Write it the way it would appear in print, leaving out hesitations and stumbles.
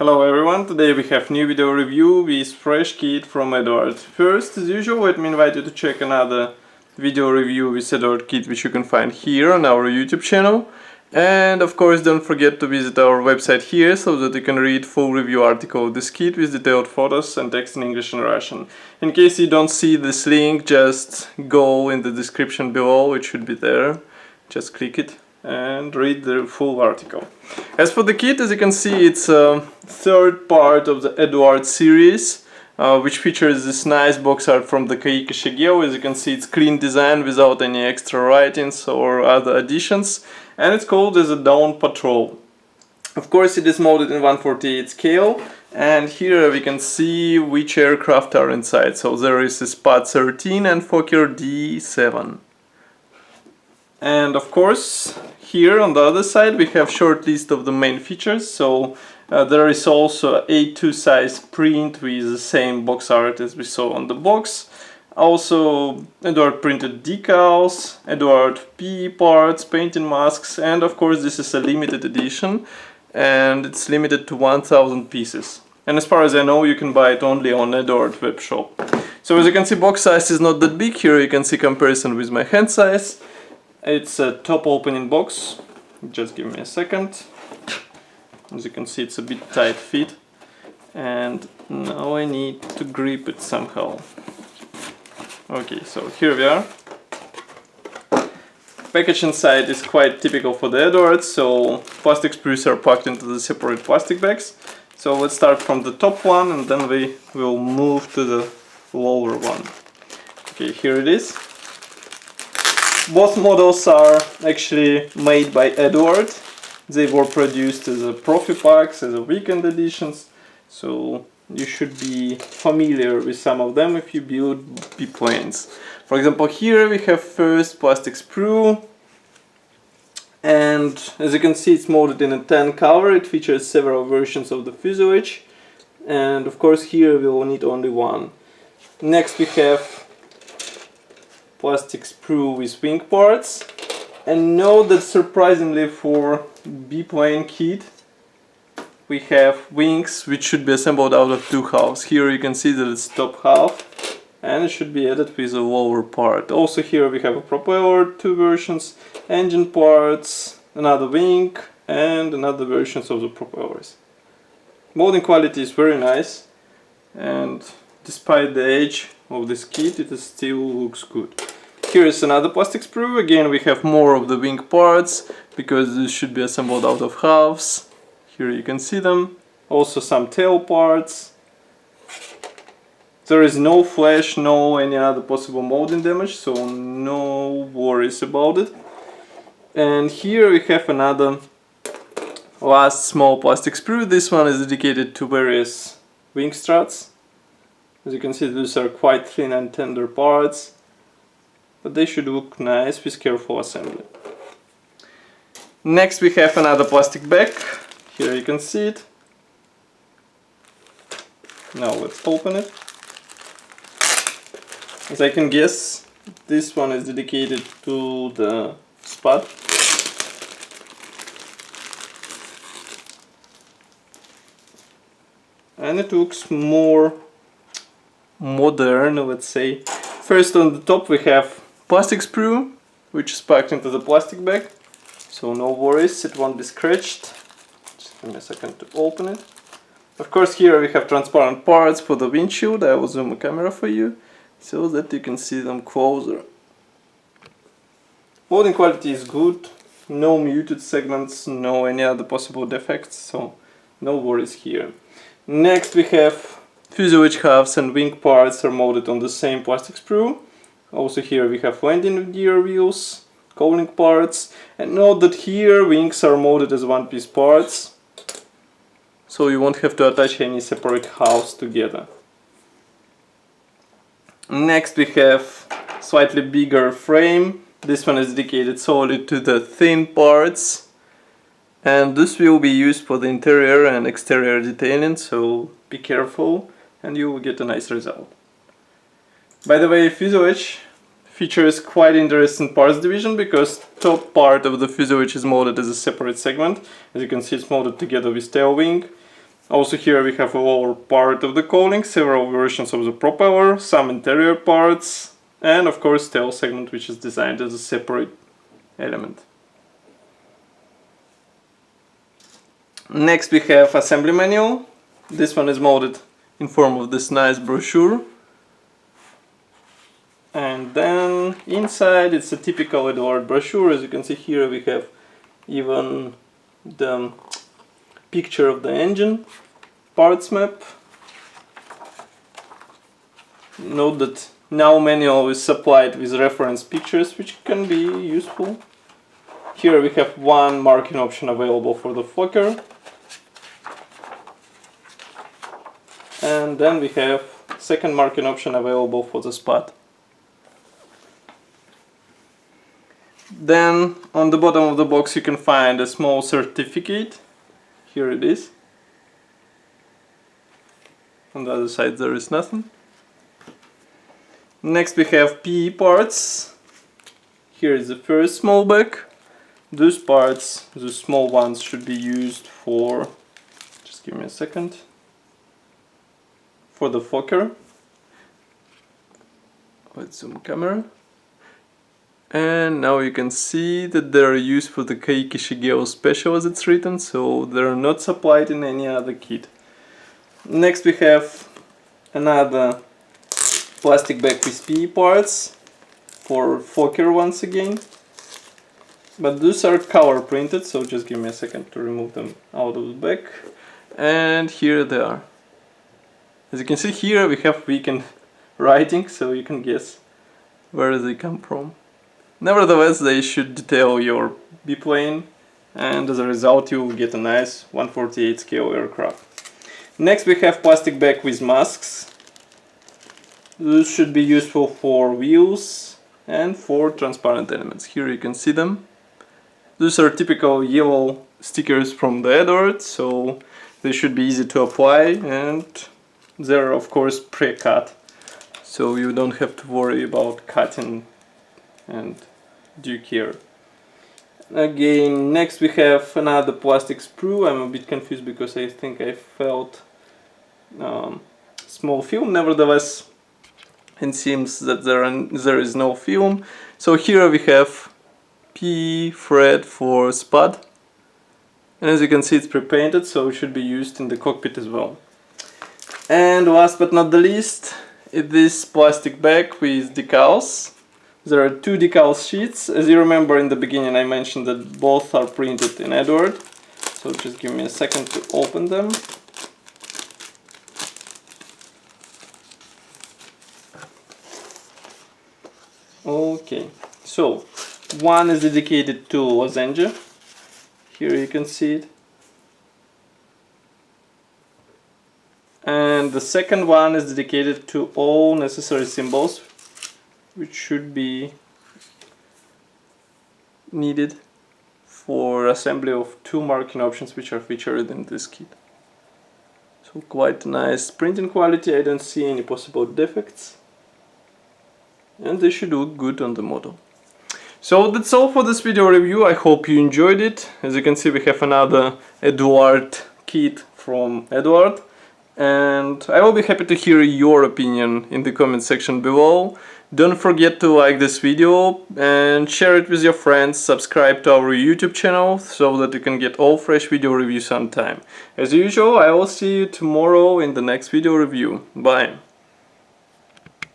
Hello everyone, today we have new video review with fresh kit from Eduard. First, as usual, let me invite you to check another video review with Eduard kit which you can find here on our YouTube channel. And of course don't forget to visit our website here so that you can read full review article of this kit with detailed photos and text in English and Russian. In case you don't see this link, just go in the description below, it should be there. Just click it and read the full article. As for the kit, as you can see, it's a third part of the EduART series, which features this nice box art from the Kaika Shigeo. As you can see, it's clean design without any extra writings or other additions, and it's called as a Dawn Patrol. Of course, it is molded in 1/48 scale, and here we can see which aircraft are inside. So there is a Spot 13 and Fokker D7. And of course, here on the other side we have short list of the main features. So there is also A2 size print with the same box art as we saw on the box. Also Eduard printed decals, Eduard PE parts, painting masks, and of course this is a limited edition and it's limited to 1000 pieces. And as far as I know, you can buy it only on Eduard web shop. So as you can see, box size is not that big. Here you can see comparison with my hand size. It's a top opening box. Just give me a second. As you can see, it's a bit tight fit, and now I need to grip it somehow. Okay, so here we are. Package inside is quite typical for the Eduard, so plastic sprues are packed into the separate plastic bags. So let's start from the top one and then we will move to the lower one. Okay, here it is. Both models are actually made by Eduard. They were produced as a Profi packs, as a weekend editions, so you should be familiar with some of them if you build biplanes. For example, here we have first plastic sprue, and as you can see, it's molded in a tan color. It features several versions of the fuselage, and of course here we will need only one. Next we have plastic sprue with wing parts, and note that surprisingly for biplane kit we have wings which should be assembled out of two halves. Here you can see that it's top half and it should be added with a lower part. Also here we have a propeller, two versions, engine parts, another wing and another versions of the propellers. Molding quality is very nice, and despite the age of this kit, it still looks good. Here is another plastic sprue. Again, we have more of the wing parts because this should be assembled out of halves. Here you can see them. Also some tail parts. There is no flash, no any other possible molding damage, so no worries about it. And here we have another last small plastic sprue. This one is dedicated to various wing struts. As you can see, these are quite thin and tender parts, but they should look nice with careful assembly. Next we have another plastic bag. Here you can see it. Now let's open it. As I can guess, this one is dedicated to the Spot. And it looks more modern, let's say. First on the top we have plastic sprue, which is packed into the plastic bag, so no worries, it won't be scratched. Just give me a second to open it. Of course, here we have transparent parts for the windshield. I will zoom the camera for you so that you can see them closer. Molding quality is good, no muted segments, no any other possible defects, so no worries here. Next we have fuselage halves and wing parts are molded on the same plastic sprue. Also here we have landing gear wheels, cowling parts, and note that here wings are molded as one-piece parts, so you won't have to attach any separate halves together. Next we have slightly bigger frame. This one is dedicated solely to the thin parts, and this will be used for the interior and exterior detailing, so be careful and you will get a nice result. By the way, fuselage features quite interesting parts division because top part of the fuselage is molded as a separate segment. As you can see, it's molded together with tail wing. Also here we have a lower part of the cowling, several versions of the propeller, some interior parts, and of course tail segment, which is designed as a separate element. Next we have assembly manual. This one is molded in form of this nice brochure. And then inside it's a typical EduART brochure. As you can see here we have even the picture of the engine, parts map. Note that now manual is supplied with reference pictures, which can be useful. Here we have one marking option available for the Fokker. And then we have second marking option available for the spot. Then on the bottom of the box you can find a small certificate. Here it is. On the other side there is nothing. Next we have PE parts. Here is the first small bag. Those parts, the small ones, should be used for, just give me a second, for the Fokker. Let's zoom camera. And now you can see that they are used for the Keiki Shigeo Special, as it's written, so they are not supplied in any other kit. Next we have another plastic bag with PE parts for Fokker once again. But those are color printed, so just give me a second to remove them out of the bag. And here they are. As you can see here we have weekend writing, so you can guess where they come from. Nevertheless, they should detail your biplane, and as a result you will get a nice 1/48 scale aircraft. Next we have plastic bag with masks. Those should be useful for wheels and for transparent elements. Here you can see them. Those are typical yellow stickers from the EduART, so they should be easy to apply, and they're of course pre-cut, so you don't have to worry about cutting and due care. Again, next we have another plastic sprue. I'm a bit confused because I think I felt small film. Nevertheless, it seems that there is no film. So here we have PE thread for spud, and as you can see it's pre-painted, so it should be used in the cockpit as well. And last but not the least, is this plastic bag with decals. There are two decal sheets. As you remember in the beginning I mentioned that both are printed in EduART, so just give me a second to open them. Okay, so one is dedicated to lozenge. Here you can see it. And the second one is dedicated to all necessary symbols, which should be needed for assembly of two marking options which are featured in this kit. So quite nice printing quality, I don't see any possible defects, and they should look good on the model. So that's all for this video review. I hope you enjoyed it. As you can see we have another EduART kit from EduART, and I will be happy to hear your opinion in the comment section below. Don't forget to like this video and share it with your friends. Subscribe to our YouTube channel so that you can get all fresh video reviews on time. As usual, I will see you tomorrow in the next video review. Bye!